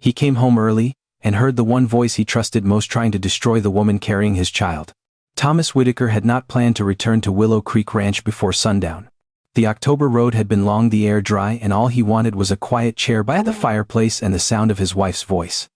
He came home early, and heard the one voice he trusted most trying to destroy the woman carrying his child. Thomas Whitaker had not planned to return to Willow Creek Ranch before sundown. The October road had been long, the air dry, and all he wanted was a quiet chair by the fireplace and the sound of his wife's voice.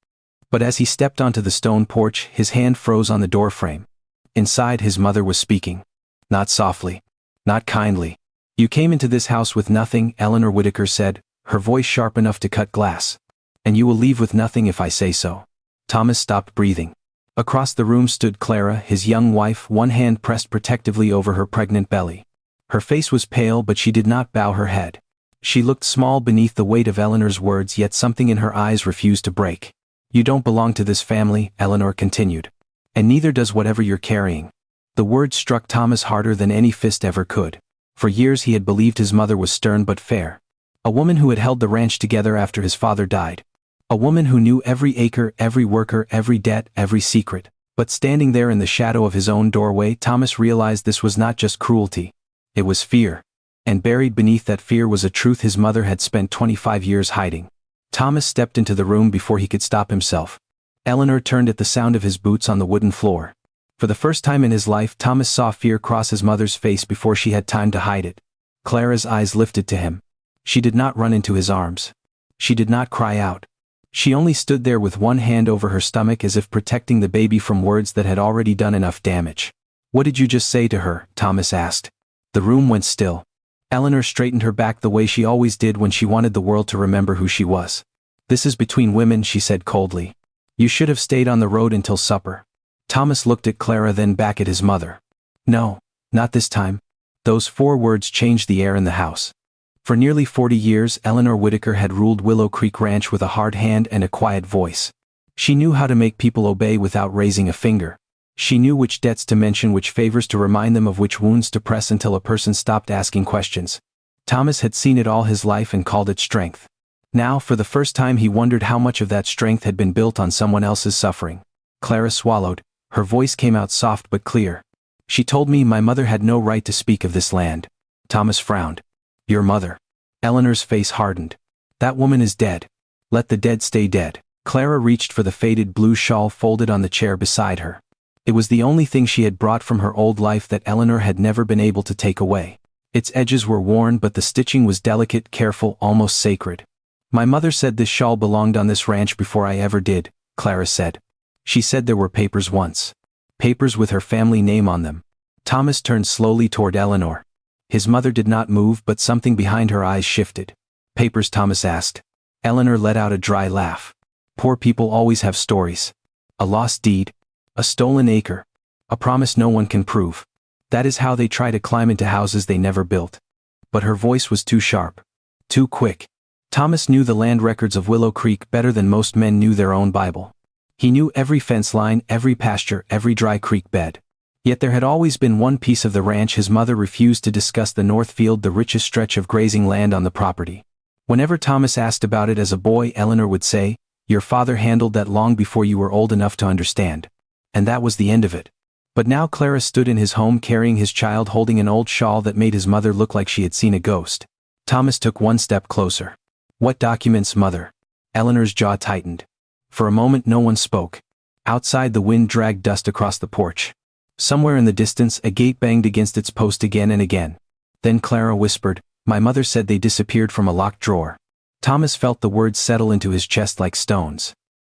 But as he stepped onto the stone porch, his hand froze on the doorframe. Inside, his mother was speaking. Not softly. Not kindly. "You came into this house with nothing," Eleanor Whitaker said, her voice sharp enough to cut glass. "And you will leave with nothing if I say so." Thomas stopped breathing. Across the room stood Clara, his young wife, one hand pressed protectively over her pregnant belly. Her face was pale, but she did not bow her head. She looked small beneath the weight of Eleanor's words, yet something in her eyes refused to break. "You don't belong to this family," Eleanor continued. "And neither does whatever you're carrying." The words struck Thomas harder than any fist ever could. For years he had believed his mother was stern but fair. A woman who had held the ranch together after his father died. A woman who knew every acre, every worker, every debt, every secret. But standing there in the shadow of his own doorway, Thomas realized this was not just cruelty. It was fear. And buried beneath that fear was a truth his mother had spent 25 years hiding. Thomas stepped into the room before he could stop himself. Eleanor turned at the sound of his boots on the wooden floor. For the first time in his life, Thomas saw fear cross his mother's face before she had time to hide it. Clara's eyes lifted to him. She did not run into his arms. She did not cry out. She only stood there with one hand over her stomach as if protecting the baby from words that had already done enough damage. "What did you just say to her?" Thomas asked. The room went still. Eleanor straightened her back the way she always did when she wanted the world to remember who she was. "This is between women," she said coldly. "You should have stayed on the road until supper." Thomas looked at Clara, then back at his mother. "No, not this time." Those 4 words changed the air in the house. For nearly 40 years, Eleanor Whitaker had ruled Willow Creek Ranch with a hard hand and a quiet voice. She knew how to make people obey without raising a finger. She knew which debts to mention, which favors to remind them of, which wounds to press until a person stopped asking questions. Thomas had seen it all his life and called it strength. Now, for the first time, he wondered how much of that strength had been built on someone else's suffering. Clara swallowed. Her voice came out soft but clear. "She told me my mother had no right to speak of this land." Thomas frowned. "Your mother?" Eleanor's face hardened. "That woman is dead. Let the dead stay dead." Clara reached for the faded blue shawl folded on the chair beside her. It was the only thing she had brought from her old life that Eleanor had never been able to take away. Its edges were worn, but the stitching was delicate, careful, almost sacred. "My mother said this shawl belonged on this ranch before I ever did," Clara said. "She said there were papers once. Papers with her family name on them." Thomas turned slowly toward Eleanor. His mother did not move, but something behind her eyes shifted. "Papers?" Thomas asked. Eleanor let out a dry laugh. "Poor people always have stories. A lost deed. A stolen acre. A promise no one can prove. That is how they try to climb into houses they never built." But her voice was too sharp. Too quick. Thomas knew the land records of Willow Creek better than most men knew their own Bible. He knew every fence line, every pasture, every dry creek bed. Yet there had always been one piece of the ranch his mother refused to discuss: the north field, the richest stretch of grazing land on the property. Whenever Thomas asked about it as a boy, Eleanor would say, "Your father handled that long before you were old enough to understand." And that was the end of it. But now Clara stood in his home carrying his child, holding an old shawl that made his mother look like she had seen a ghost. Thomas took one step closer. "What documents, Mother?" Eleanor's jaw tightened. For a moment no one spoke. Outside, the wind dragged dust across the porch. Somewhere in the distance, a gate banged against its post again and again. Then Clara whispered, "My mother said they disappeared from a locked drawer." Thomas felt the words settle into his chest like stones.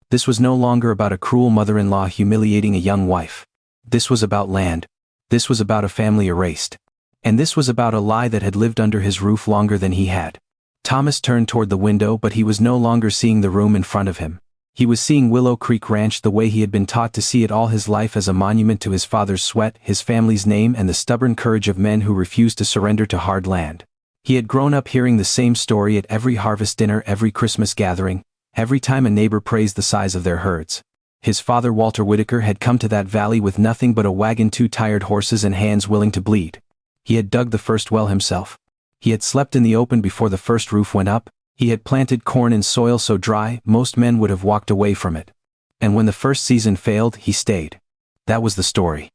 This was no longer about a cruel mother-in-law humiliating a young wife. This was about land. This was about a family erased. And this was about a lie that had lived under his roof longer than he had. Thomas turned toward the window, but he was no longer seeing the room in front of him. He was seeing Willow Creek Ranch the way he had been taught to see it all his life, as a monument to his father's sweat, his family's name, and the stubborn courage of men who refused to surrender to hard land. He had grown up hearing the same story at every harvest dinner, every Christmas gathering, every time a neighbor praised the size of their herds. His father, Walter Whitaker, had come to that valley with nothing but a wagon, 2 tired horses, and hands willing to bleed. He had dug the first well himself. He had slept in the open before the first roof went up. He had planted corn in soil so dry most men would have walked away from it. And when the first season failed, he stayed. That was the story.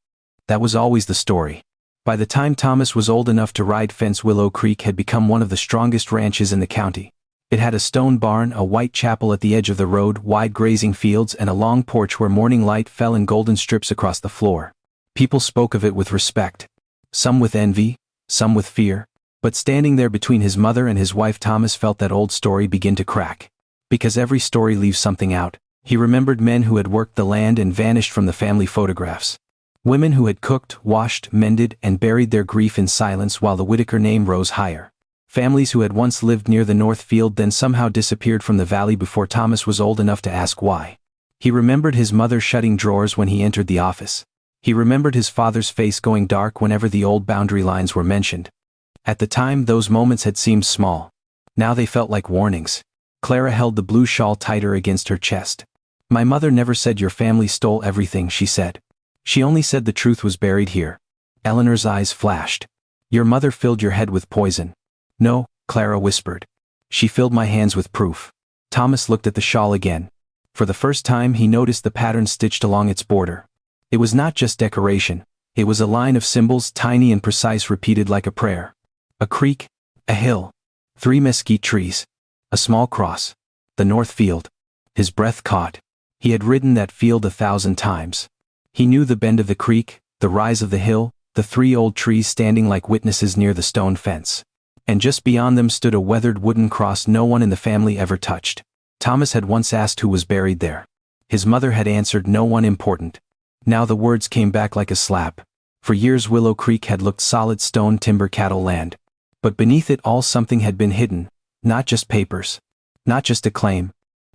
That was always the story. By the time Thomas was old enough to ride fence, Willow Creek had become one of the strongest ranches in the county. It had a stone barn, a white chapel at the edge of the road, wide grazing fields, and a long porch where morning light fell in golden strips across the floor. People spoke of it with respect. Some with envy, some with fear. But standing there between his mother and his wife, Thomas felt that old story begin to crack. Because every story leaves something out. He remembered men who had worked the land and vanished from the family photographs. Women who had cooked, washed, mended, and buried their grief in silence while the Whitaker name rose higher. Families who had once lived near the North Field then somehow disappeared from the valley before Thomas was old enough to ask why. He remembered his mother shutting drawers when he entered the office. He remembered his father's face going dark whenever the old boundary lines were mentioned. At the time, those moments had seemed small. Now they felt like warnings. Clara held the blue shawl tighter against her chest. "My mother never said your family stole everything," she said. "She only said the truth was buried here." Eleanor's eyes flashed. "Your mother filled your head with poison." "No," Clara whispered. "She filled my hands with proof." Thomas looked at the shawl again. For the first time he noticed the pattern stitched along its border. It was not just decoration. It was a line of symbols, tiny and precise, repeated like a prayer. A creek, a hill, 3 mesquite trees, a small cross, the North Field. His breath caught. He had ridden that field 1,000 times. He knew the bend of the creek, the rise of the hill, the 3 old trees standing like witnesses near the stone fence. And just beyond them stood a weathered wooden cross no one in the family ever touched. Thomas had once asked who was buried there. His mother had answered, no one important. Now the words came back like a slap. For years Willow Creek had looked solid stone timber cattle land. But beneath it all something had been hidden. Not just papers. Not just a claim.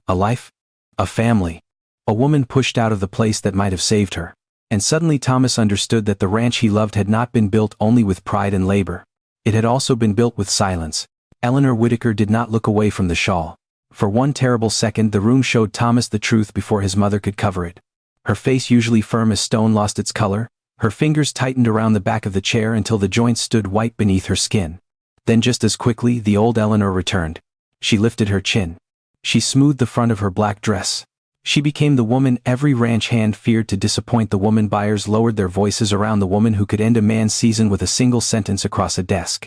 A life. A family. A woman pushed out of the place that might have saved her. And suddenly Thomas understood that the ranch he loved had not been built only with pride and labor. It had also been built with silence. Eleanor Whitaker did not look away from the shawl. For one terrible second the room showed Thomas the truth before his mother could cover it. Her face, usually firm as stone, lost its color. Her fingers tightened around the back of the chair until the joints stood white beneath her skin. Then just as quickly the old Eleanor returned. She lifted her chin. She smoothed the front of her black dress. She became the woman every ranch hand feared to disappoint. The woman buyers lowered their voices around the woman who could end a man's season with a single sentence across a desk.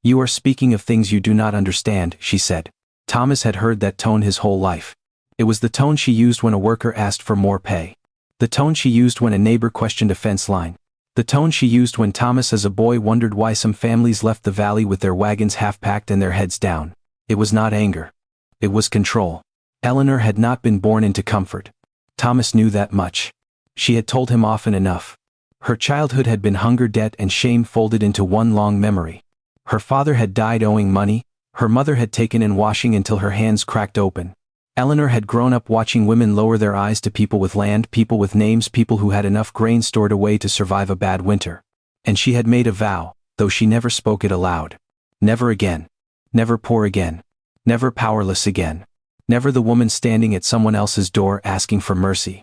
"You are speaking of things you do not understand," she said. Thomas had heard that tone his whole life. It was the tone she used when a worker asked for more pay. The tone she used when a neighbor questioned a fence line. The tone she used when Thomas as a boy wondered why some families left the valley with their wagons half-packed and their heads down. It was not anger. It was control. Eleanor had not been born into comfort. Thomas knew that much. She had told him often enough. Her childhood had been hunger, debt, and shame folded into one long memory. Her father had died owing money. Her mother had taken in washing until her hands cracked open. Eleanor had grown up watching women lower their eyes to people with land, people with names, people who had enough grain stored away to survive a bad winter. And she had made a vow, though she never spoke it aloud. Never again. Never poor again. Never powerless again. Never the woman standing at someone else's door asking for mercy.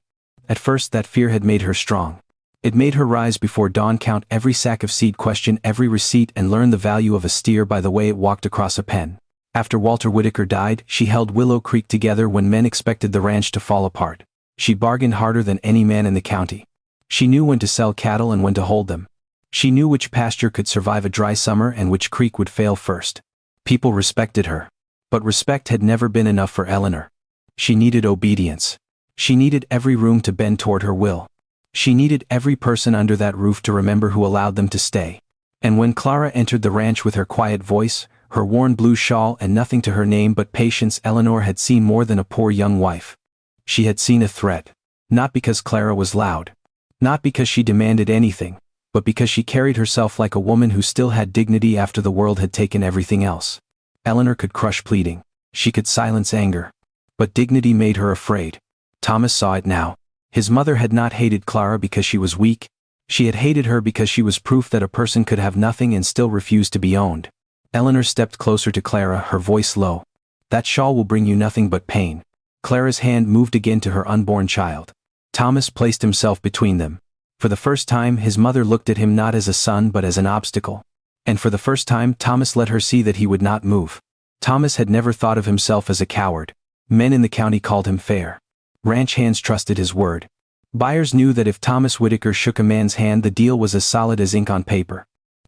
At first that fear had made her strong. It made her rise before dawn, count every sack of seed, question every receipt, and learn the value of a steer by the way it walked across a pen. After Walter Whitaker died, she held Willow Creek together when men expected the ranch to fall apart. She bargained harder than any man in the county. She knew when to sell cattle and when to hold them. She knew which pasture could survive a dry summer and which creek would fail first. People respected her. But respect had never been enough for Eleanor. She needed obedience. She needed every room to bend toward her will. She needed every person under that roof to remember who allowed them to stay. And when Clara entered the ranch with her quiet voice, her worn blue shawl, and nothing to her name but patience, Eleanor had seen more than a poor young wife. She had seen a threat. Not because Clara was loud. Not because she demanded anything, but because she carried herself like a woman who still had dignity after the world had taken everything else. Eleanor could crush pleading. She could silence anger. But dignity made her afraid. Thomas saw it now. His mother had not hated Clara because she was weak. She had hated her because she was proof that a person could have nothing and still refuse to be owned. Eleanor stepped closer to Clara, her voice low. "That shawl will bring you nothing but pain." Clara's hand moved again to her unborn child. Thomas placed himself between them. For the first time his mother looked at him not as a son but as an obstacle. And for the first time Thomas let her see that he would not move. Thomas had never thought of himself as a coward. Men in the county called him fair. Ranch hands trusted his word. Buyers knew that if Thomas Whitaker shook a man's hand the deal was as solid as ink on paper.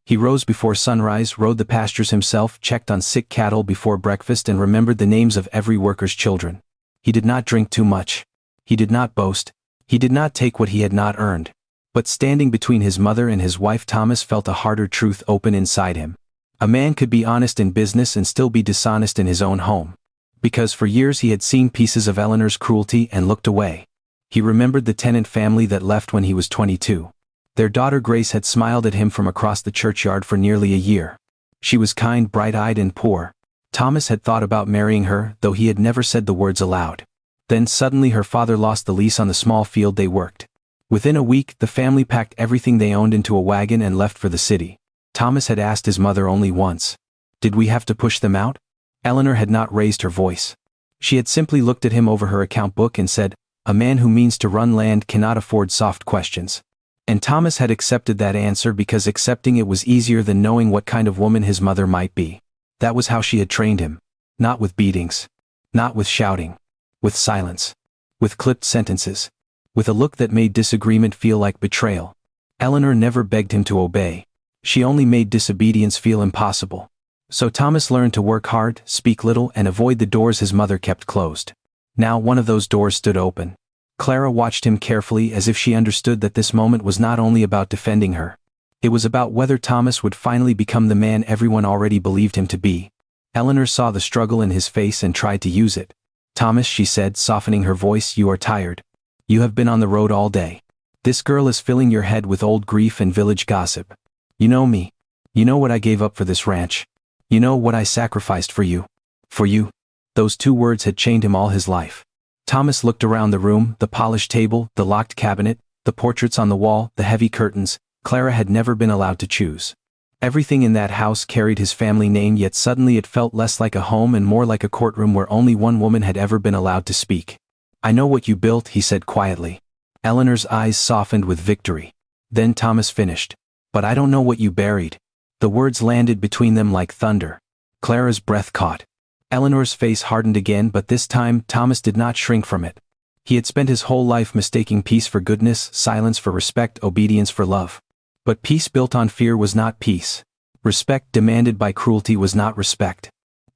He rose before sunrise, rode the pastures himself, checked on sick cattle before breakfast, and remembered the names of every worker's children. He did not drink too much. He did not boast. He did not take what he had not earned. But standing between his mother and his wife, Thomas felt a harder truth open inside him. A man could be honest in business and still be dishonest in his own home. Because for years he had seen pieces of Eleanor's cruelty and looked away. He remembered the tenant family that left when he was 22. Their daughter Grace had smiled at him from across the churchyard for nearly a year. She was kind, bright-eyed, and poor. Thomas had thought about marrying her, though he had never said the words aloud. Then suddenly her father lost the lease on the small field they worked. Within a week, the family packed everything they owned into a wagon and left for the city. Thomas had asked his mother only once, "Did we have to push them out?" Eleanor had not raised her voice. She had simply looked at him over her account book and said, "A man who means to run land cannot afford soft questions." And Thomas had accepted that answer because accepting it was easier than knowing what kind of woman his mother might be. That was how she had trained him. Not with beatings. Not with shouting. With silence. With clipped sentences. With a look that made disagreement feel like betrayal. Eleanor never begged him to obey. She only made disobedience feel impossible. So Thomas learned to work hard, speak little, and avoid the doors his mother kept closed. Now one of those doors stood open. Clara watched him carefully, as if she understood that this moment was not only about defending her. It was about whether Thomas would finally become the man everyone already believed him to be. Eleanor saw the struggle in his face and tried to use it. "Thomas," she said, softening her voice, "you are tired. You have been on the road all day. This girl is filling your head with old grief and village gossip. You know me. You know what I gave up for this ranch. You know what I sacrificed for you. For you." Those two words had chained him all his life. Thomas looked around the room, the polished table, the locked cabinet, the portraits on the wall, the heavy curtains. Clara had never been allowed to choose. Everything in that house carried his family name, yet suddenly it felt less like a home and more like a courtroom where only one woman had ever been allowed to speak. "I know what you built," he said quietly. Eleanor's eyes softened with victory. Then Thomas finished. "But I don't know what you buried." The words landed between them like thunder. Clara's breath caught. Eleanor's face hardened again, but this time Thomas did not shrink from it. He had spent his whole life mistaking peace for goodness, silence for respect, obedience for love. But peace built on fear was not peace. Respect demanded by cruelty was not respect.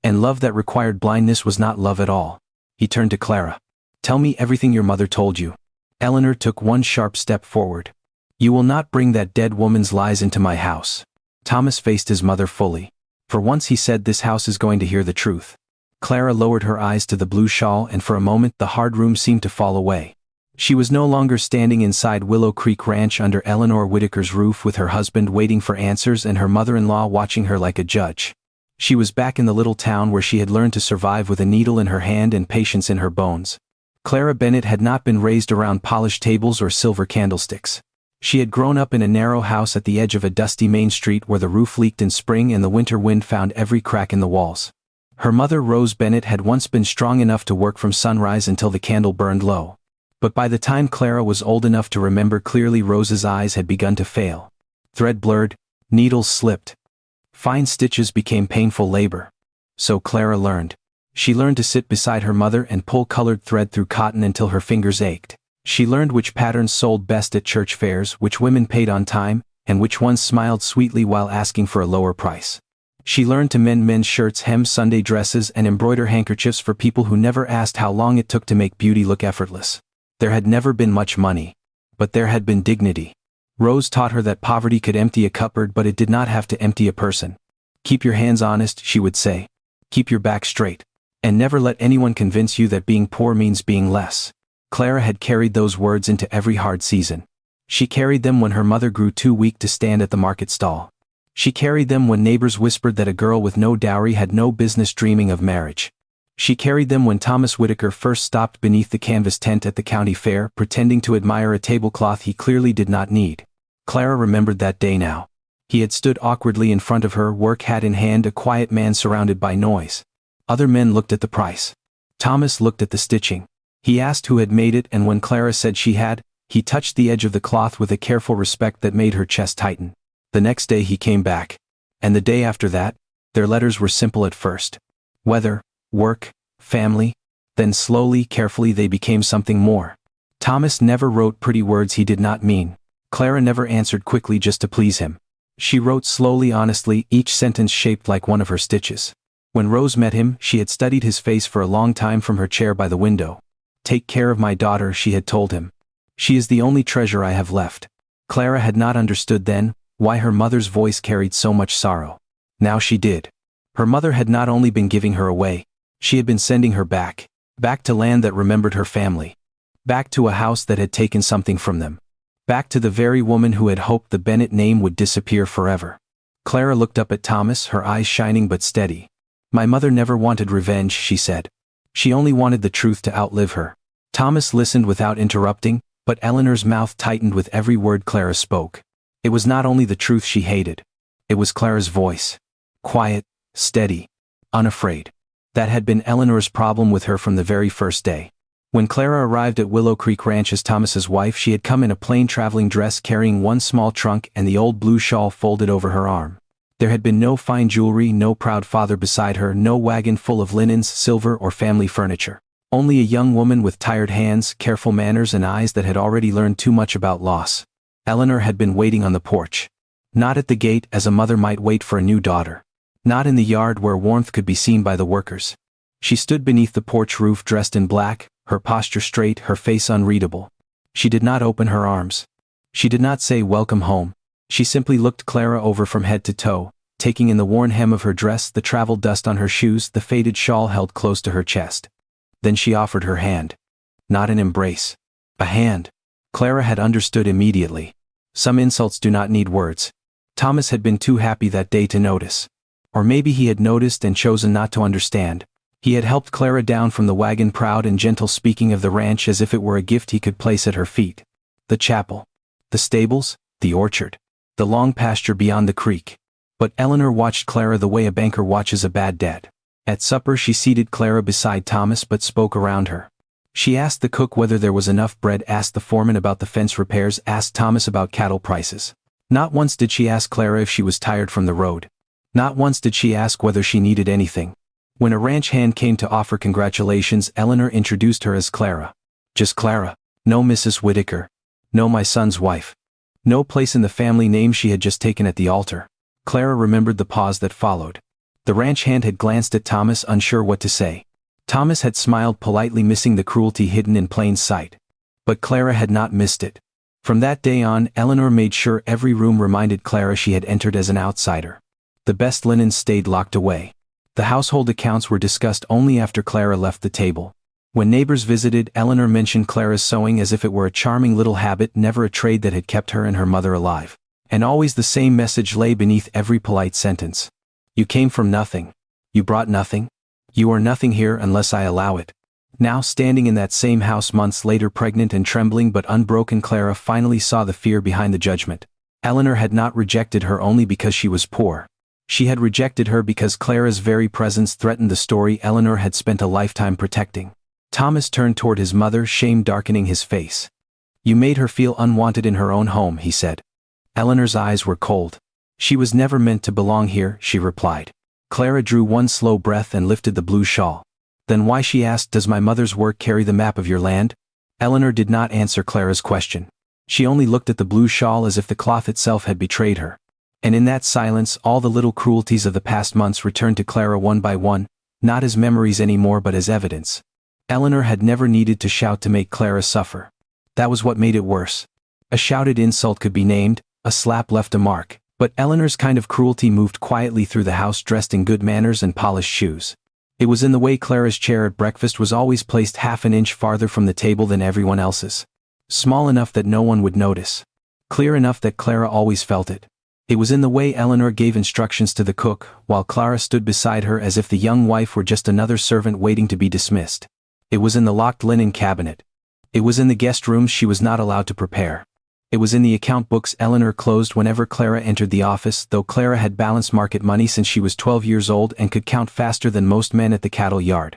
And love that required blindness was not love at all. He turned to Clara. "Tell me everything your mother told you." Eleanor took one sharp step forward. "You will not bring that dead woman's lies into my house." Thomas faced his mother fully. For once he said, "This house is going to hear the truth." Clara lowered her eyes to the blue shawl, and for a moment the hard room seemed to fall away. She was no longer standing inside Willow Creek Ranch under Eleanor Whitaker's roof with her husband waiting for answers and her mother-in-law watching her like a judge. She was back in the little town where she had learned to survive with a needle in her hand and patience in her bones. Clara Bennett had not been raised around polished tables or silver candlesticks. She had grown up in a narrow house at the edge of a dusty main street where the roof leaked in spring and the winter wind found every crack in the walls. Her mother, Rose Bennett, had once been strong enough to work from sunrise until the candle burned low. But by the time Clara was old enough to remember clearly, Rose's eyes had begun to fail. Thread blurred, needles slipped. Fine stitches became painful labor. So Clara learned. She learned to sit beside her mother and pull colored thread through cotton until her fingers ached. She learned which patterns sold best at church fairs, which women paid on time, and which ones smiled sweetly while asking for a lower price. She learned to mend men's shirts, hem Sunday dresses, and embroider handkerchiefs for people who never asked how long it took to make beauty look effortless. There had never been much money. But there had been dignity. Rose taught her that poverty could empty a cupboard, but it did not have to empty a person. "Keep your hands honest," she would say. "Keep your back straight. And never let anyone convince you that being poor means being less." Clara had carried those words into every hard season. She carried them when her mother grew too weak to stand at the market stall. She carried them when neighbors whispered that a girl with no dowry had no business dreaming of marriage. She carried them when Thomas Whitaker first stopped beneath the canvas tent at the county fair, pretending to admire a tablecloth he clearly did not need. Clara remembered that day now. He had stood awkwardly in front of her, work hat in hand, a quiet man surrounded by noise. Other men looked at the price. Thomas looked at the stitching. He asked who had made it, and when Clara said she had, he touched the edge of the cloth with a careful respect that made her chest tighten. The next day he came back. And the day after that. Their letters were simple at first. Weather, work, family. Then slowly, carefully they became something more. Thomas never wrote pretty words he did not mean. Clara never answered quickly just to please him. She wrote slowly, honestly, each sentence shaped like one of her stitches. When Rose met him, she had studied his face for a long time from her chair by the window. "Take care of my daughter," she had told him. "She is the only treasure I have left." Clara had not understood then why her mother's voice carried so much sorrow. Now she did. Her mother had not only been giving her away, she had been sending her back to land that remembered her family, back to a house that had taken something from them, back to the very woman who had hoped the Bennett name would disappear forever. Clara looked up at Thomas, her eyes shining but steady. "My mother never wanted revenge," she said. "She only wanted the truth to outlive her." Thomas listened without interrupting, but Eleanor's mouth tightened with every word Clara spoke. It was not only the truth she hated. It was Clara's voice. Quiet, steady, unafraid. That had been Eleanor's problem with her from the very first day. When Clara arrived at Willow Creek Ranch as Thomas's wife, she had come in a plain traveling dress carrying one small trunk and the old blue shawl folded over her arm. There had been no fine jewelry, no proud father beside her, no wagon full of linens, silver, or family furniture. Only a young woman with tired hands, careful manners, and eyes that had already learned too much about loss. Eleanor had been waiting on the porch. Not at the gate as a mother might wait for a new daughter. Not in the yard where warmth could be seen by the workers. She stood beneath the porch roof dressed in black, her posture straight, her face unreadable. She did not open her arms. She did not say welcome home. She simply looked Clara over from head to toe, taking in the worn hem of her dress, the travel dust on her shoes, the faded shawl held close to her chest. Then she offered her hand. Not an embrace. A hand. Clara had understood immediately. Some insults do not need words. Thomas had been too happy that day to notice. Or maybe he had noticed and chosen not to understand. He had helped Clara down from the wagon, proud and gentle, speaking of the ranch as if it were a gift he could place at her feet. The chapel. The stables. The orchard. The long pasture beyond the creek. But Eleanor watched Clara the way a banker watches a bad debt. At supper she seated Clara beside Thomas but spoke around her. She asked the cook whether there was enough bread, asked the foreman about the fence repairs, asked Thomas about cattle prices. Not once did she ask Clara if she was tired from the road. Not once did she ask whether she needed anything. When a ranch hand came to offer congratulations, Eleanor introduced her as Clara. Just Clara. No Mrs. Whitaker. No my son's wife. No place in the family name she had just taken at the altar. Clara remembered the pause that followed. The ranch hand had glanced at Thomas, unsure what to say. Thomas had smiled politely, missing the cruelty hidden in plain sight. But Clara had not missed it. From that day on, Eleanor made sure every room reminded Clara she had entered as an outsider. The best linens stayed locked away. The household accounts were discussed only after Clara left the table. When neighbors visited, Eleanor mentioned Clara's sewing as if it were a charming little habit, never a trade that had kept her and her mother alive. And always the same message lay beneath every polite sentence. You came from nothing. You brought nothing. You are nothing here unless I allow it. Now, standing in that same house months later, pregnant and trembling but unbroken, Clara finally saw the fear behind the judgment. Eleanor had not rejected her only because she was poor. She had rejected her because Clara's very presence threatened the story Eleanor had spent a lifetime protecting. Thomas turned toward his mother, shame darkening his face. You made her feel unwanted in her own home, he said. Eleanor's eyes were cold. She was never meant to belong here, she replied. Clara drew one slow breath and lifted the blue shawl. Then why, she asked, does my mother's work carry the map of your land? Eleanor did not answer Clara's question. She only looked at the blue shawl as if the cloth itself had betrayed her. And in that silence, all the little cruelties of the past months returned to Clara one by one, not as memories anymore but as evidence. Eleanor had never needed to shout to make Clara suffer. That was what made it worse. A shouted insult could be named, a slap left a mark, but Eleanor's kind of cruelty moved quietly through the house, dressed in good manners and polished shoes. It was in the way Clara's chair at breakfast was always placed half an inch farther from the table than everyone else's. Small enough that no one would notice. Clear enough that Clara always felt it. It was in the way Eleanor gave instructions to the cook, while Clara stood beside her as if the young wife were just another servant waiting to be dismissed. It was in the locked linen cabinet. It was in the guest rooms she was not allowed to prepare. It was in the account books Eleanor closed whenever Clara entered the office, though Clara had balanced market money since she was 12 years old and could count faster than most men at the cattle yard.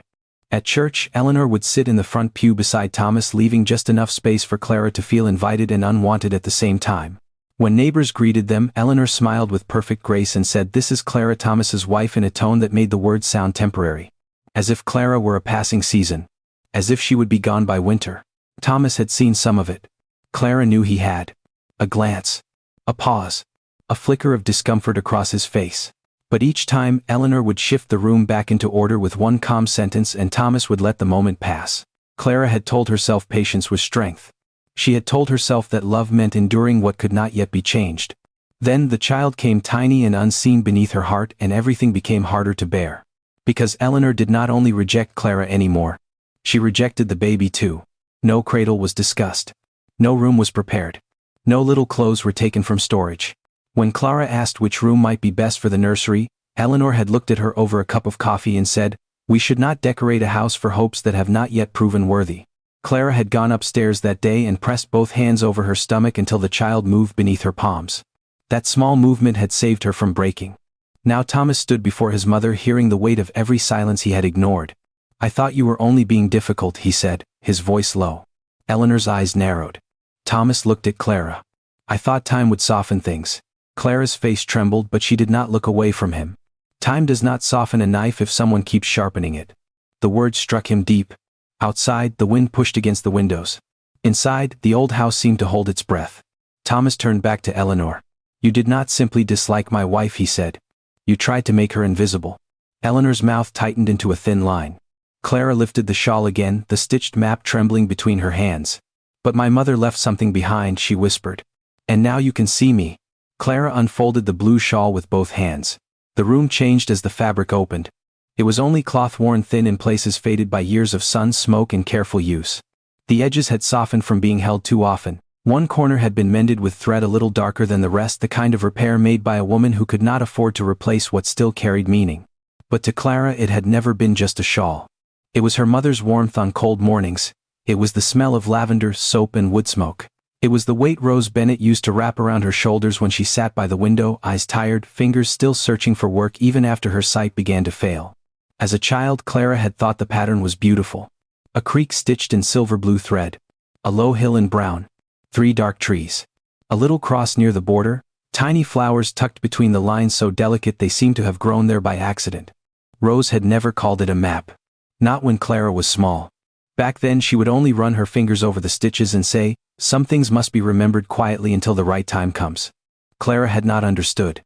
At church, Eleanor would sit in the front pew beside Thomas, leaving just enough space for Clara to feel invited and unwanted at the same time. When neighbors greeted them, Eleanor smiled with perfect grace and said, "This is Clara, Thomas's wife," in a tone that made the words sound temporary. As if Clara were a passing season. As if she would be gone by winter. Thomas had seen some of it. Clara knew he had. A glance. A pause. a flicker of discomfort across his face. But each time, Eleanor would shift the room back into order with one calm sentence and Thomas would let the moment pass. Clara had told herself patience was strength. She had told herself that love meant enduring what could not yet be changed. Then the child came tiny and unseen beneath her heart and everything became harder to bear. Because Eleanor did not only reject Clara anymore, she rejected the baby too. No cradle was discussed. No room was prepared. No little clothes were taken from storage. When Clara asked which room might be best for the nursery, Eleanor had looked at her over a cup of coffee and said, "We should not decorate a house for hopes that have not yet proven worthy." Clara had gone upstairs that day and pressed both hands over her stomach until the child moved beneath her palms. That small movement had saved her from breaking. Now Thomas stood before his mother hearing the weight of every silence he had ignored. "I thought you were only being difficult," he said, his voice low. Eleanor's eyes narrowed. Thomas looked at Clara. "I thought time would soften things." Clara's face trembled but she did not look away from him. "Time does not soften a knife if someone keeps sharpening it." The words struck him deep. Outside, the wind pushed against the windows. Inside, the old house seemed to hold its breath. Thomas turned back to Eleanor. "You did not simply dislike my wife," he said. "You tried to make her invisible." Eleanor's mouth tightened into a thin line. Clara lifted the shawl again, the stitched map trembling between her hands. "But my mother left something behind," she whispered. "And now you can see me." Clara unfolded the blue shawl with both hands. The room changed as the fabric opened. It was only cloth worn thin in places faded by years of sun, smoke and careful use. The edges had softened from being held too often. One corner had been mended with thread a little darker than the rest, the kind of repair made by a woman who could not afford to replace what still carried meaning. But to Clara it had never been just a shawl. It was her mother's warmth on cold mornings. It was the smell of lavender, soap and wood smoke. It was the weight Rose Bennett used to wrap around her shoulders when she sat by the window, eyes tired, fingers still searching for work even after her sight began to fail. As a child, Clara had thought the pattern was beautiful. A creek stitched in silver blue thread. A low hill in brown. 3 dark trees. A little cross near the border. Tiny flowers tucked between the lines so delicate they seemed to have grown there by accident. Rose had never called it a map. Not when Clara was small. Back then she would only run her fingers over the stitches and say, "Some things must be remembered quietly until the right time comes." Clara had not understood.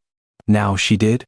Now she did.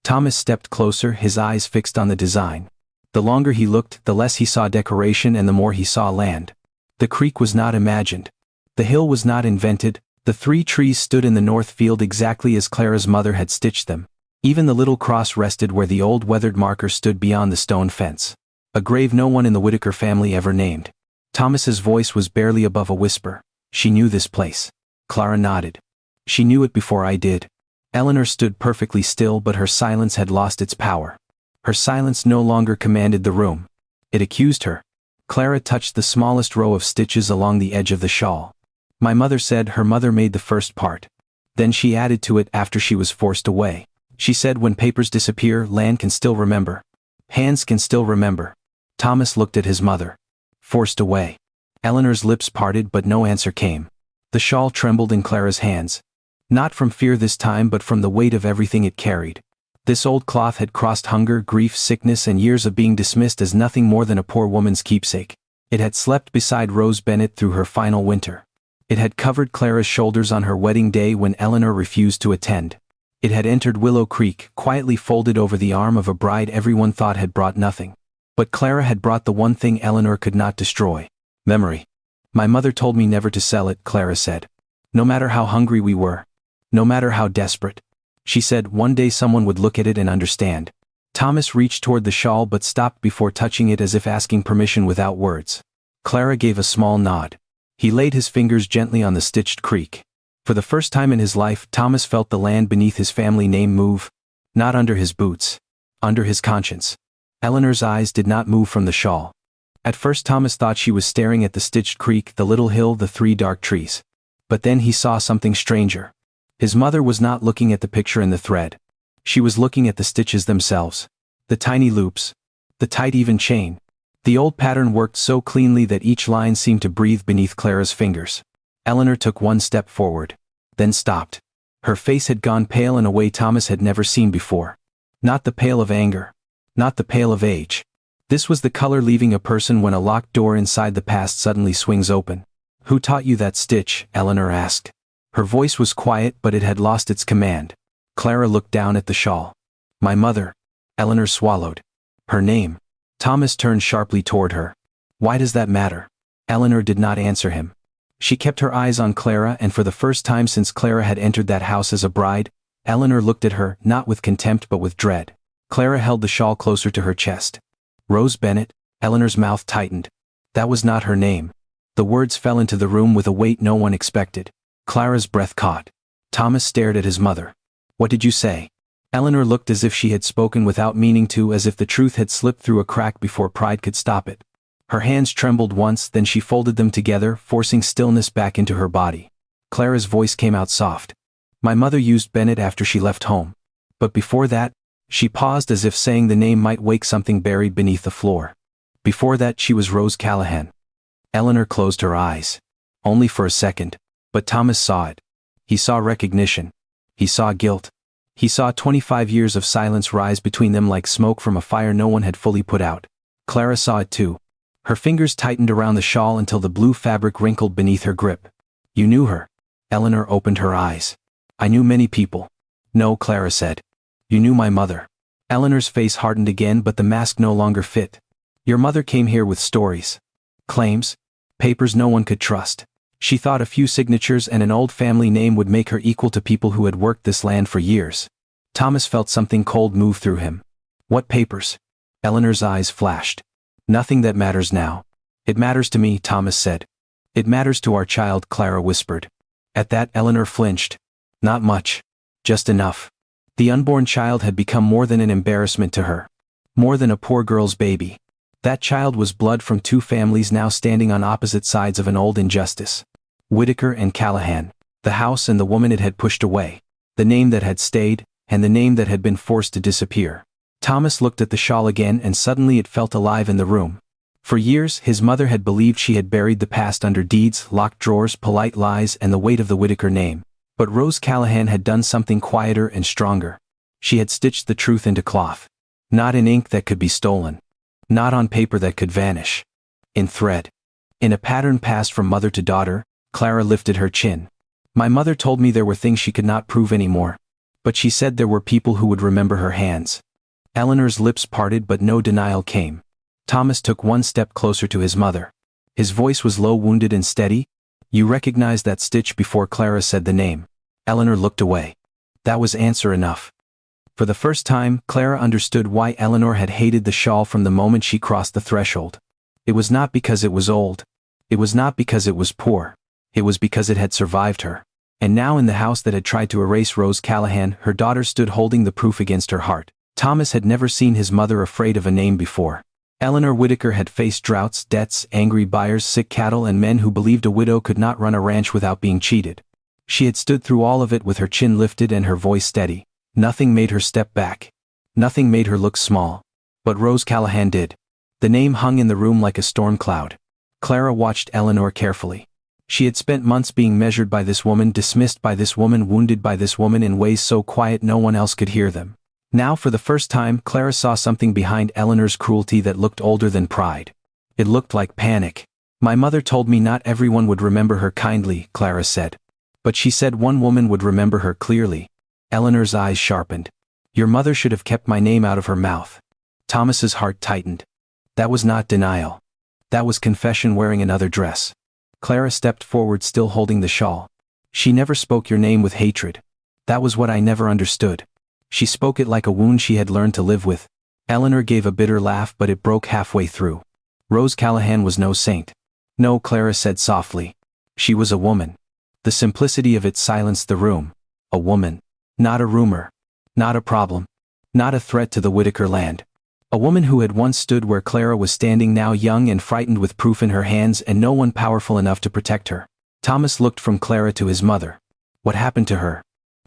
Thomas stepped closer, his eyes fixed on the design. The longer he looked, the less he saw decoration and the more he saw land. The creek was not imagined. The hill was not invented. The 3 trees stood in the north field exactly as Clara's mother had stitched them. Even the little cross rested where the old weathered marker stood beyond the stone fence. A grave no one in the Whittaker family ever named. Thomas's voice was barely above a whisper. "She knew this place." Clara nodded. "She knew it before I did." Eleanor stood perfectly still but her silence had lost its power. Her silence no longer commanded the room. It accused her. Clara touched the smallest row of stitches along the edge of the shawl. "My mother said her mother made the first part. Then she added to it after she was forced away. She said when papers disappear, land can still remember. Hands can still remember." Thomas looked at his mother. "Forced away." Eleanor's lips parted but no answer came. The shawl trembled in Clara's hands. Not from fear this time but from the weight of everything it carried. This old cloth had crossed hunger, grief, sickness and years of being dismissed as nothing more than a poor woman's keepsake. It had slept beside Rose Bennett through her final winter. It had covered Clara's shoulders on her wedding day when Eleanor refused to attend. It had entered Willow Creek, quietly folded over the arm of a bride everyone thought had brought nothing. But Clara had brought the one thing Eleanor could not destroy. Memory. "My mother told me never to sell it," Clara said. "No matter how hungry we were. No matter how desperate. She said one day someone would look at it and understand." Thomas reached toward the shawl but stopped before touching it as if asking permission without words. Clara gave a small nod. He laid his fingers gently on the stitched creek. For the first time in his life, Thomas felt the land beneath his family name move. Not under his boots. Under his conscience. Eleanor's eyes did not move from the shawl. At first Thomas thought she was staring at the stitched creek, the little hill, the 3 dark trees. But then he saw something stranger. His mother was not looking at the picture in the thread. She was looking at the stitches themselves. The tiny loops. The tight even chain. The old pattern worked so cleanly that each line seemed to breathe beneath Clara's fingers. Eleanor took one step forward. Then stopped. Her face had gone pale in a way Thomas had never seen before. Not the pale of anger. Not the pale of age. This was the color leaving a person when a locked door inside the past suddenly swings open. "Who taught you that stitch?" Eleanor asked. Her voice was quiet, but it had lost its command. Clara looked down at the shawl. My mother. Eleanor swallowed. Her name. Thomas turned sharply toward her. Why does that matter? Eleanor did not answer him. She kept her eyes on Clara, and for the first time since Clara had entered that house as a bride, Eleanor looked at her, not with contempt but with dread. Clara held the shawl closer to her chest. Rose Bennett. Eleanor's mouth tightened. That was not her name. The words fell into the room with a weight no one expected. Clara's breath caught. Thomas stared at his mother. What did you say? Eleanor looked as if she had spoken without meaning to, as if the truth had slipped through a crack before pride could stop it. Her hands trembled once, then she folded them together, forcing stillness back into her body. Clara's voice came out soft. My mother used Bennett after she left home. But before that, she paused as if saying the name might wake something buried beneath the floor. Before that she was Rose Callahan. Eleanor closed her eyes. Only for a second. But Thomas saw it. He saw recognition. He saw guilt. He saw 25 years of silence rise between them like smoke from a fire no one had fully put out. Clara saw it too. Her fingers tightened around the shawl until the blue fabric wrinkled beneath her grip. You knew her. Eleanor opened her eyes. I knew many people. No, Clara said. You knew my mother. Eleanor's face hardened again, but the mask no longer fit. Your mother came here with stories. Claims. Papers no one could trust. She thought a few signatures and an old family name would make her equal to people who had worked this land for years. Thomas felt something cold move through him. What papers? Eleanor's eyes flashed. Nothing that matters now. It matters to me, Thomas said. It matters to our child, Clara whispered. At that, Eleanor flinched. Not much. Just enough. The unborn child had become more than an embarrassment to her. More than a poor girl's baby. That child was blood from two families now standing on opposite sides of an old injustice. Whitaker and Callahan. The house and the woman it had pushed away. The name that had stayed, and the name that had been forced to disappear. Thomas looked at the shawl again, and suddenly it felt alive in the room. For years, his mother had believed she had buried the past under deeds, locked drawers, polite lies, and the weight of the Whitaker name. But Rose Callahan had done something quieter and stronger. She had stitched the truth into cloth. Not in ink that could be stolen. Not on paper that could vanish. In thread. In a pattern passed from mother to daughter. Clara lifted her chin. My mother told me there were things she could not prove anymore. But she said there were people who would remember her hands. Eleanor's lips parted, but no denial came. Thomas took one step closer to his mother. His voice was low, wounded and steady. You recognized that stitch before Clara said the name. Eleanor looked away. That was answer enough. For the first time, Clara understood why Eleanor had hated the shawl from the moment she crossed the threshold. It was not because it was old. It was not because it was poor. It was because it had survived her. And now in the house that had tried to erase Rose Callahan, her daughter stood holding the proof against her heart. Thomas had never seen his mother afraid of a name before. Eleanor Whitaker had faced droughts, debts, angry buyers, sick cattle, and men who believed a widow could not run a ranch without being cheated. She had stood through all of it with her chin lifted and her voice steady. Nothing made her step back. Nothing made her look small. But Rose Callahan did. The name hung in the room like a storm cloud. Clara watched Eleanor carefully. She had spent months being measured by this woman, dismissed by this woman, wounded by this woman in ways so quiet no one else could hear them. Now for the first time, Clara saw something behind Eleanor's cruelty that looked older than pride. It looked like panic. My mother told me not everyone would remember her kindly, Clara said. But she said one woman would remember her clearly. Eleanor's eyes sharpened. Your mother should have kept my name out of her mouth. Thomas's heart tightened. That was not denial. That was confession wearing another dress. Clara stepped forward, still holding the shawl. She never spoke your name with hatred. That was what I never understood. She spoke it like a wound she had learned to live with. Eleanor gave a bitter laugh, but it broke halfway through. Rose Callahan was no saint. No, Clara said softly. She was a woman. The simplicity of it silenced the room. A woman. Not a rumor. Not a problem. Not a threat to the Whitaker land. A woman who had once stood where Clara was standing, now young and frightened with proof in her hands and no one powerful enough to protect her. Thomas looked from Clara to his mother. What happened to her?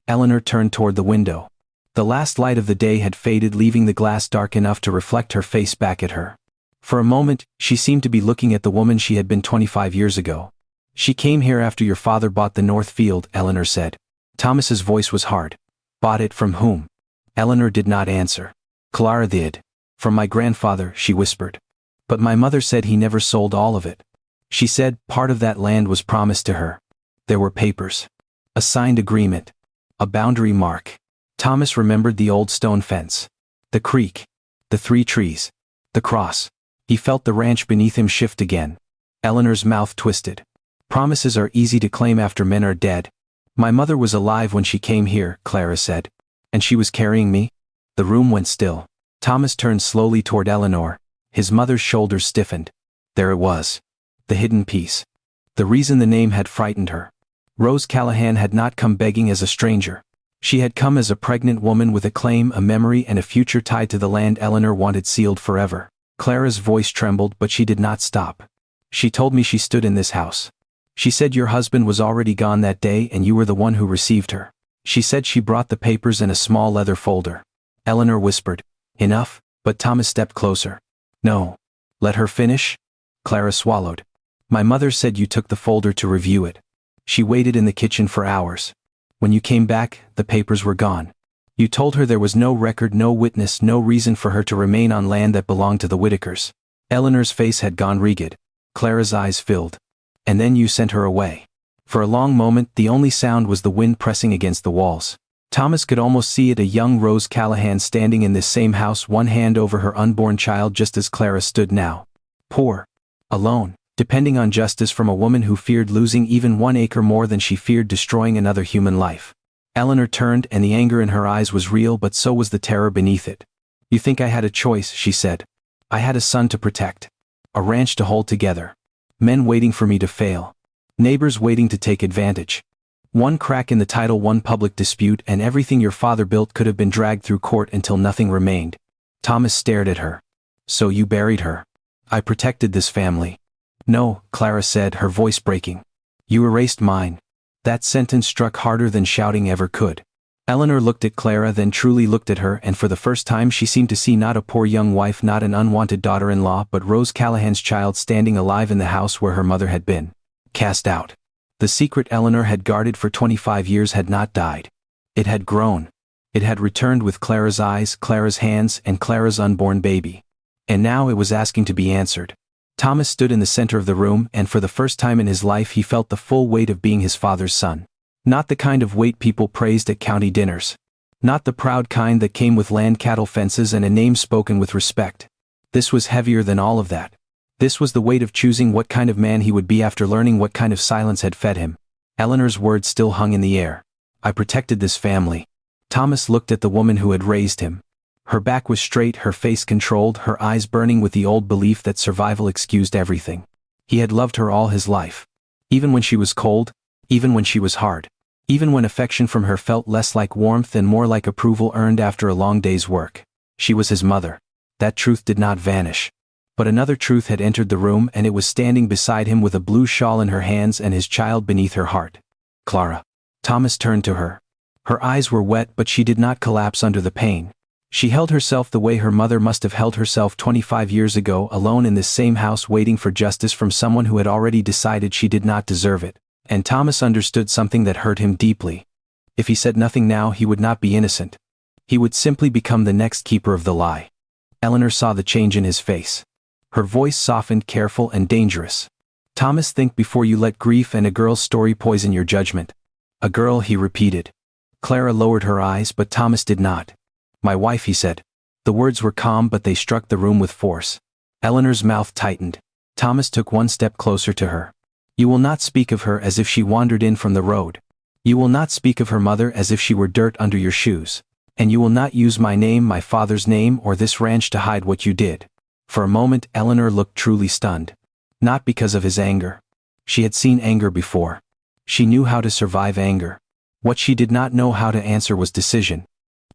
Eleanor turned toward the window. The last light of the day had faded, leaving the glass dark enough to reflect her face back at her. For a moment, she seemed to be looking at the woman she had been 25 years ago. She came here after your father bought the North Field, Eleanor said. Thomas's voice was hard. Bought it from whom? Eleanor did not answer. Clara did. From my grandfather, she whispered. But my mother said he never sold all of it. She said part of that land was promised to her. There were papers. A signed agreement. A boundary mark. Thomas remembered the old stone fence. The creek. The 3 trees. The cross. He felt the ranch beneath him shift again. Eleanor's mouth twisted. Promises are easy to claim after men are dead. My mother was alive when she came here, Clara said. And she was carrying me? The room went still. Thomas turned slowly toward Eleanor. His mother's shoulders stiffened. There it was. The hidden piece. The reason the name had frightened her. Rose Callahan had not come begging as a stranger. She had come as a pregnant woman with a claim, a memory, and a future tied to the land Eleanor wanted sealed forever. Clara's voice trembled, but she did not stop. She told me she stood in this house. She said your husband was already gone that day and you were the one who received her. She said she brought the papers in a small leather folder. Eleanor whispered, enough, but Thomas stepped closer. No. Let her finish? Clara swallowed. My mother said you took the folder to review it. She waited in the kitchen for hours. When you came back, the papers were gone. You told her there was no record, no witness, no reason for her to remain on land that belonged to the Whitakers. Eleanor's face had gone rigid. Clara's eyes filled. And then you sent her away. For a long moment, the only sound was the wind pressing against the walls. Thomas could almost see it, a young Rose Callahan standing in this same house, one hand over her unborn child just as Clara stood now. Poor. Alone. Depending on justice from a woman who feared losing even 1 acre more than she feared destroying another human life. Eleanor turned, and the anger in her eyes was real, but so was the terror beneath it. You think I had a choice, she said. I had a son to protect. A ranch to hold together. Men waiting for me to fail. Neighbors waiting to take advantage. One crack in the title, one public dispute, and everything your father built could have been dragged through court until nothing remained. Thomas stared at her. So you buried her. I protected this family. No, Clara said, her voice breaking. You erased mine. That sentence struck harder than shouting ever could. Eleanor looked at Clara, then truly looked at her, and for the first time she seemed to see not a poor young wife, not an unwanted daughter-in-law, but Rose Callahan's child standing alive in the house where her mother had been. Cast out. The secret Eleanor had guarded for 25 years had not died. It had grown. It had returned with Clara's eyes, Clara's hands, and Clara's unborn baby. And now it was asking to be answered. Thomas stood in the center of the room, and for the first time in his life he felt the full weight of being his father's son. Not the kind of weight people praised at county dinners. Not the proud kind that came with land cattle fences and a name spoken with respect. This was heavier than all of that. This was the weight of choosing what kind of man he would be after learning what kind of silence had fed him. Eleanor's words still hung in the air. I protected this family. Thomas looked at the woman who had raised him. Her back was straight, her face controlled, her eyes burning with the old belief that survival excused everything. He had loved her all his life. Even when she was cold, even when she was hard, even when affection from her felt less like warmth and more like approval earned after a long day's work. She was his mother. That truth did not vanish. But another truth had entered the room, and it was standing beside him with a blue shawl in her hands and his child beneath her heart. Clara. Thomas turned to her. Her eyes were wet, but she did not collapse under the pain. She held herself the way her mother must have held herself 25 years ago, alone in this same house, waiting for justice from someone who had already decided she did not deserve it. And Thomas understood something that hurt him deeply. If he said nothing now, he would not be innocent. He would simply become the next keeper of the lie. Eleanor saw the change in his face. Her voice softened, careful and dangerous. Thomas, think before you let grief and a girl's story poison your judgment. A girl, he repeated. Clara lowered her eyes, but Thomas did not. My wife, he said. The words were calm, but they struck the room with force. Eleanor's mouth tightened. Thomas took one step closer to her. You will not speak of her as if she wandered in from the road. You will not speak of her mother as if she were dirt under your shoes. And you will not use my name, my father's name, or this ranch to hide what you did. For a moment, Eleanor looked truly stunned. Not because of his anger. She had seen anger before. She knew how to survive anger. What she did not know how to answer was decision.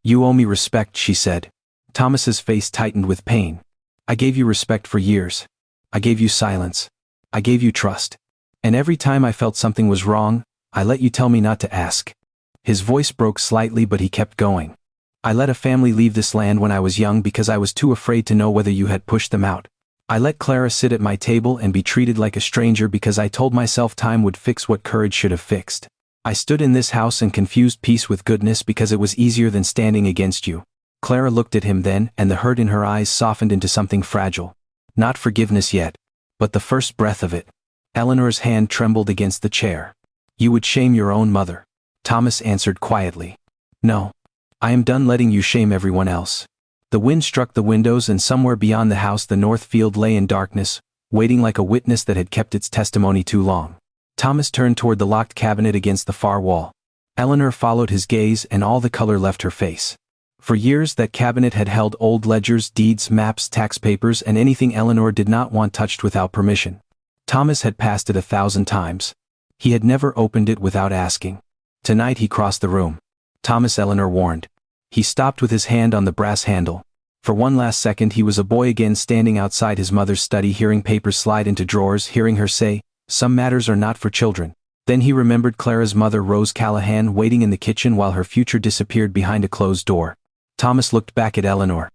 You owe me respect, she said. Thomas's face tightened with pain. I gave you respect for years. I gave you silence. I gave you trust. And every time I felt something was wrong, I let you tell me not to ask. His voice broke slightly, but he kept going. I let a family leave this land when I was young because I was too afraid to know whether you had pushed them out. I let Clara sit at my table and be treated like a stranger because I told myself time would fix what courage should have fixed. I stood in this house and confused peace with goodness because it was easier than standing against you. Clara looked at him then, and the hurt in her eyes softened into something fragile. Not forgiveness yet, but the first breath of it. Eleanor's hand trembled against the chair. You would shame your own mother. Thomas answered quietly. No. I am done letting you shame everyone else. The wind struck the windows, and somewhere beyond the house the north field lay in darkness, waiting like a witness that had kept its testimony too long. Thomas turned toward the locked cabinet against the far wall. Eleanor followed his gaze, and all the color left her face. For years that cabinet had held old ledgers, deeds, maps, tax papers, and anything Eleanor did not want touched without permission. Thomas had passed it 1,000 times. He had never opened it without asking. Tonight he crossed the room. Thomas, Eleanor warned. He stopped with his hand on the brass handle. For one last second he was a boy again, standing outside his mother's study, hearing papers slide into drawers, hearing her say, "Some matters are not for children." Then he remembered Clara's mother, Rose Callahan, waiting in the kitchen while her future disappeared behind a closed door. Thomas looked back at Eleanor.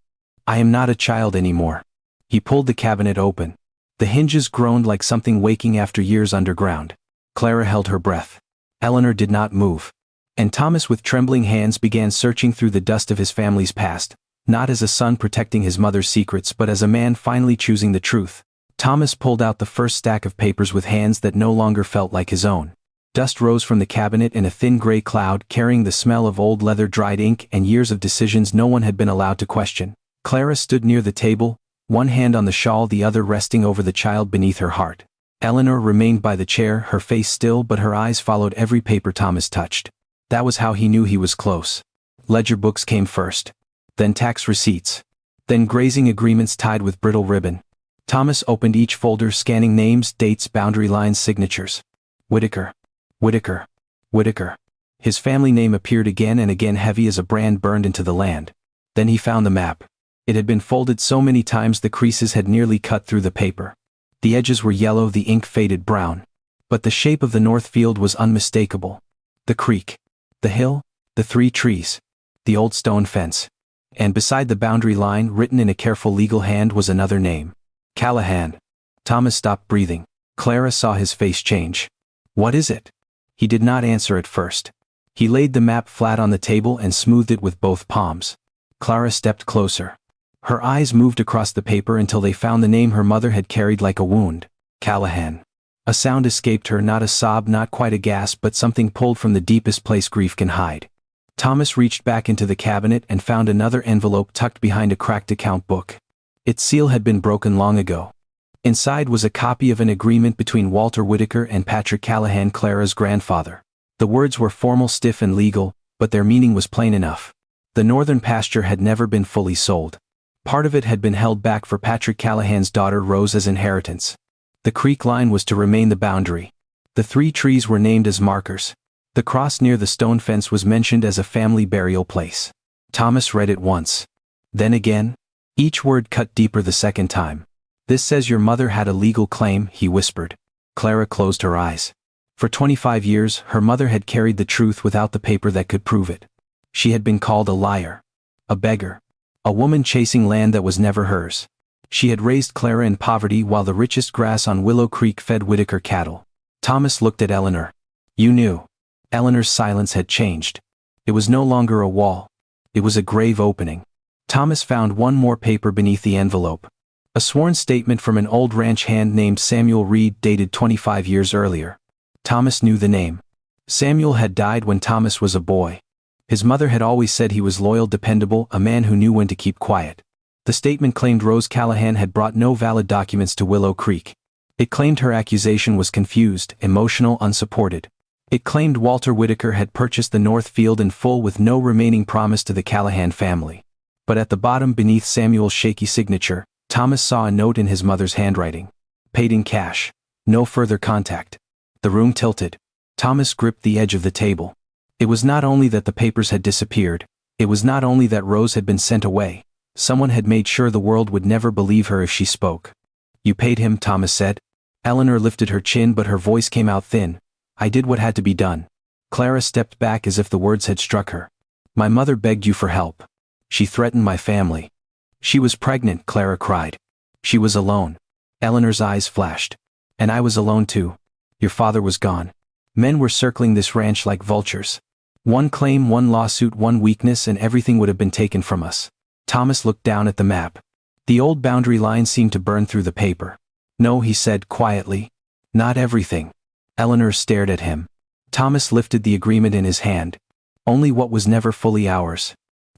"I am not a child anymore." He pulled the cabinet open. The hinges groaned like something waking after years underground. Clara held her breath. Eleanor did not move. And Thomas, with trembling hands, began searching through the dust of his family's past, not as a son protecting his mother's secrets but as a man finally choosing the truth. Thomas pulled out the first stack of papers with hands that no longer felt like his own. Dust rose from the cabinet in a thin gray cloud, carrying the smell of old leather, dried ink, and years of decisions no one had been allowed to question. Clara stood near the table, one hand on the shawl, the other resting over the child beneath her heart. Eleanor remained by the chair, her face still, but her eyes followed every paper Thomas touched. That was how he knew he was close. Ledger books came first. Then tax receipts. Then grazing agreements tied with brittle ribbon. Thomas opened each folder, scanning names, dates, boundary lines, signatures. Whitaker. Whitaker. Whitaker. His family name appeared again and again, heavy as a brand burned into the land. Then he found the map. It had been folded so many times the creases had nearly cut through the paper. The edges were yellow, the ink faded brown. But the shape of the north field was unmistakable. The creek. The hill. The 3 trees. The old stone fence. And beside the boundary line, written in a careful legal hand, was another name. Callahan. Thomas stopped breathing. Clara saw his face change. "What is it?" He did not answer at first. He laid the map flat on the table and smoothed it with both palms. Clara stepped closer. Her eyes moved across the paper until they found the name her mother had carried like a wound. Callahan. A sound escaped her, not a sob, not quite a gasp, but something pulled from the deepest place grief can hide. Thomas reached back into the cabinet and found another envelope tucked behind a cracked account book. Its seal had been broken long ago. Inside was a copy of an agreement between Walter Whitaker and Patrick Callahan, Clara's grandfather. The words were formal, stiff, and legal, but their meaning was plain enough. The northern pasture had never been fully sold. Part of it had been held back for Patrick Callahan's daughter Rose as inheritance. The creek line was to remain the boundary. The 3 trees were named as markers. The cross near the stone fence was mentioned as a family burial place. Thomas read it once. Then again. Each word cut deeper the second time. "This says your mother had a legal claim," he whispered. Clara closed her eyes. For 25 years, her mother had carried the truth without the paper that could prove it. She had been called a liar. A beggar. A woman chasing land that was never hers. She had raised Clara in poverty while the richest grass on Willow Creek fed Whitaker cattle. Thomas looked at Eleanor. "You knew." Eleanor's silence had changed. It was no longer a wall. It was a grave opening. Thomas found one more paper beneath the envelope. A sworn statement from an old ranch hand named Samuel Reed, dated 25 years earlier. Thomas knew the name. Samuel had died when Thomas was a boy. His mother had always said he was loyal, dependable, a man who knew when to keep quiet. The statement claimed Rose Callahan had brought no valid documents to Willow Creek. It claimed her accusation was confused, emotional, unsupported. It claimed Walter Whitaker had purchased the North Field in full with no remaining promise to the Callahan family. But at the bottom, beneath Samuel's shaky signature, Thomas saw a note in his mother's handwriting. Paid in cash. No further contact. The room tilted. Thomas gripped the edge of the table. It was not only that the papers had disappeared. It was not only that Rose had been sent away. Someone had made sure the world would never believe her if she spoke. "You paid him," Thomas said. Eleanor lifted her chin, but her voice came out thin. "I did what had to be done." Clara stepped back as if the words had struck her. "My mother begged you for help. She threatened my family." "She was pregnant," Clara cried. "She was alone." Eleanor's eyes flashed. "And I was alone too. Your father was gone. Men were circling this ranch like vultures. One claim, one lawsuit, one weakness, and everything would have been taken from us." Thomas looked down at the map. The old boundary line seemed to burn through the paper. "No," he said quietly. "Not everything." Eleanor stared at him. Thomas lifted the agreement in his hand. Only what was never fully ours.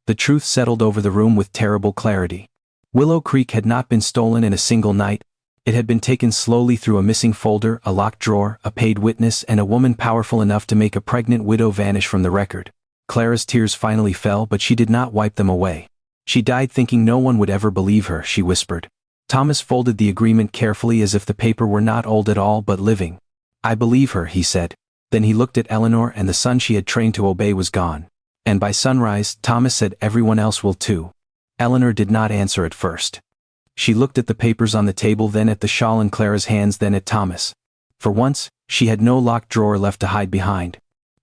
The truth settled over the room with terrible clarity. Willow Creek had not been stolen in a single night. It had been taken slowly through a missing folder, a locked drawer, a paid witness, and a woman powerful enough to make a pregnant widow vanish from the record. Clara's tears finally fell, but she did not wipe them away. She died thinking no one would ever believe her, she whispered. Thomas folded the agreement carefully as if the paper were not old at all but living. I believe her, he said. Then he looked at Eleanor, and the son she had trained to obey was gone. And by sunrise, Thomas said, everyone else will too. Eleanor did not answer at first. She looked at the papers on the table, then at the shawl in Clara's hands, then at Thomas. For once, she had no locked drawer left to hide behind.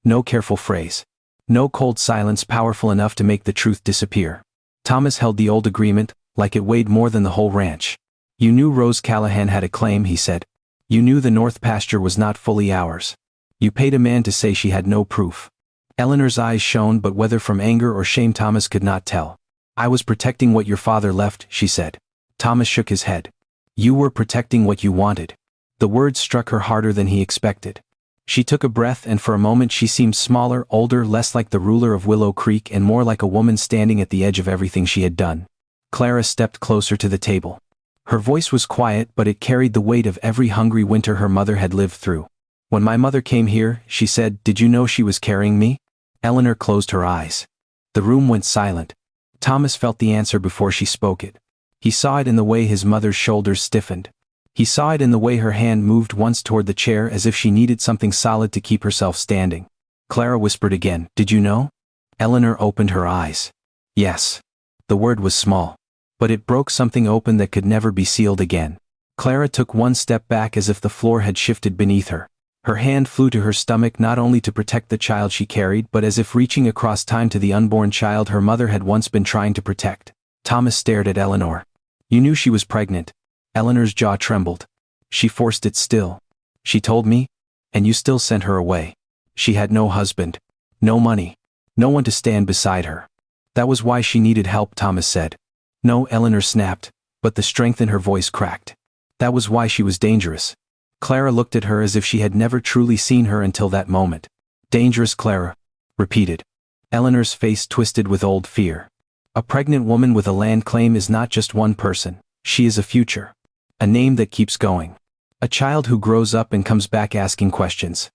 No careful phrase. No cold silence powerful enough to make the truth disappear. Thomas held the old agreement, like it weighed more than the whole ranch. You knew Rose Callahan had a claim, he said. You knew the north pasture was not fully ours. You paid a man to say she had no proof. Eleanor's eyes shone, but whether from anger or shame Thomas could not tell. I was protecting what your father left, she said. Thomas shook his head. You were protecting what you wanted. The words struck her harder than he expected. She took a breath, and for a moment she seemed smaller, older, less like the ruler of Willow Creek and more like a woman standing at the edge of everything she had done. Clara stepped closer to the table. Her voice was quiet, but it carried the weight of every hungry winter her mother had lived through. When my mother came here, she said, did you know she was carrying me? Eleanor closed her eyes. The room went silent. Thomas felt the answer before she spoke it. He saw it in the way his mother's shoulders stiffened. He saw it in the way her hand moved once toward the chair as if she needed something solid to keep herself standing. Clara whispered again, did you know? Eleanor opened her eyes. Yes. The word was small. But it broke something open that could never be sealed again. Clara took one step back as if the floor had shifted beneath her. Her hand flew to her stomach, not only to protect the child she carried, but as if reaching across time to the unborn child her mother had once been trying to protect. Thomas stared at Eleanor. You knew she was pregnant. Eleanor's jaw trembled. She forced it still. She told me? And you still sent her away. She had no husband. No money. No one to stand beside her. That was why she needed help, Thomas said. No, Eleanor snapped, but the strength in her voice cracked. That was why she was dangerous. Clara looked at her as if she had never truly seen her until that moment. Dangerous, Clara repeated. Eleanor's face twisted with old fear. A pregnant woman with a land claim is not just one person. She is a future. A name that keeps going. A child who grows up and comes back asking questions.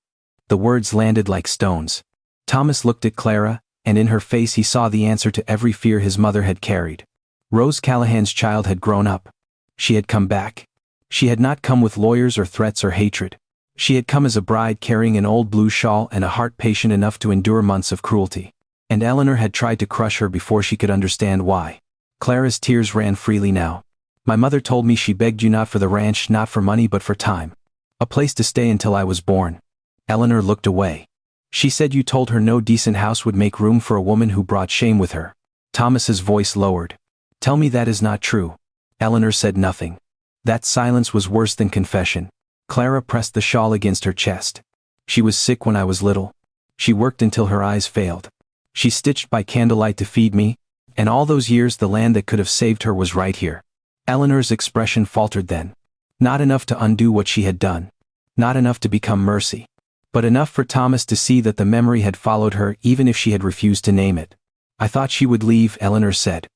The words landed like stones. Thomas looked at Clara, and in her face he saw the answer to every fear his mother had carried. Rose Callahan's child had grown up. She had come back. She had not come with lawyers or threats or hatred. She had come as a bride carrying an old blue shawl and a heart patient enough to endure months of cruelty. And Eleanor had tried to crush her before she could understand why. Clara's tears ran freely now. My mother told me she begged you not for the ranch, not for money, but for time. A place to stay until I was born. Eleanor looked away. She said you told her no decent house would make room for a woman who brought shame with her. Thomas's voice lowered. Tell me that is not true. Eleanor said nothing. That silence was worse than confession. Clara pressed the shawl against her chest. She was sick when I was little. She worked until her eyes failed. She stitched by candlelight to feed me, and all those years the land that could have saved her was right here. Eleanor's expression faltered then. Not enough to undo what she had done. Not enough to become mercy. But enough for Thomas to see that the memory had followed her even if she had refused to name it. I thought she would leave, Eleanor said.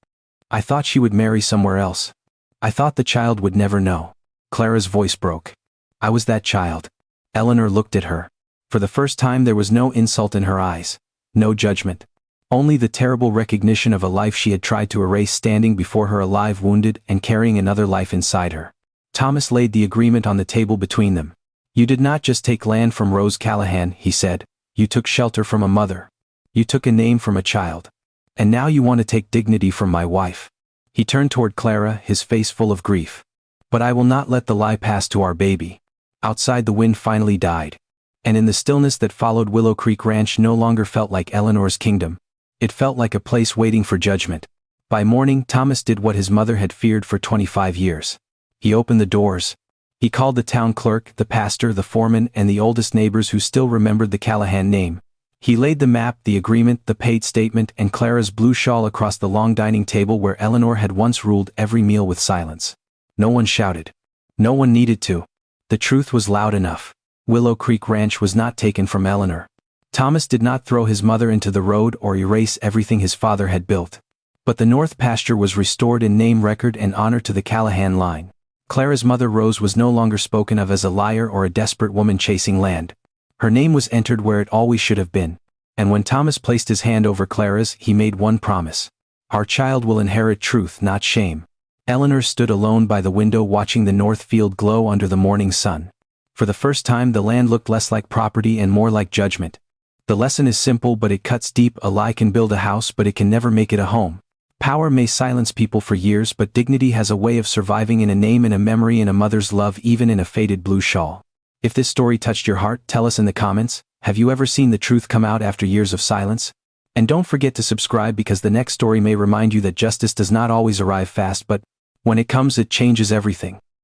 I thought she would marry somewhere else. I thought the child would never know. Clara's voice broke. I was that child. Eleanor looked at her. For the first time there was no insult in her eyes. No judgment. Only the terrible recognition of a life she had tried to erase standing before her alive, wounded, and carrying another life inside her. Thomas laid the agreement on the table between them. You did not just take land from Rose Callahan, he said. You took shelter from a mother. You took a name from a child. And now you want to take dignity from my wife. He turned toward Clara, his face full of grief. But I will not let the lie pass to our baby. Outside the wind finally died. And in the stillness that followed, Willow Creek Ranch no longer felt like Eleanor's kingdom. It felt like a place waiting for judgment. By morning, Thomas did what his mother had feared for 25 years. He opened the doors. He called the town clerk, the pastor, the foreman, and the oldest neighbors who still remembered the Callahan name. He laid the map, the agreement, the paid statement, and Clara's blue shawl across the long dining table where Eleanor had once ruled every meal with silence. No one shouted. No one needed to. The truth was loud enough. Willow Creek Ranch was not taken from Eleanor. Thomas did not throw his mother into the road or erase everything his father had built. But the North Pasture was restored in name, record, and honor to the Callahan line. Clara's mother Rose was no longer spoken of as a liar or a desperate woman chasing land. Her name was entered where it always should have been. And when Thomas placed his hand over Clara's, he made one promise. Our child will inherit truth, not shame. Eleanor stood alone by the window watching the north field glow under the morning sun. For the first time the land looked less like property and more like judgment. The lesson is simple but it cuts deep. A lie can build a house but it can never make it a home. Power may silence people for years but dignity has a way of surviving in a name, in a memory, in a mother's love, even in a faded blue shawl. If this story touched your heart, tell us in the comments. Have you ever seen the truth come out after years of silence? And don't forget to subscribe, because the next story may remind you that justice does not always arrive fast, but when it comes, it changes everything.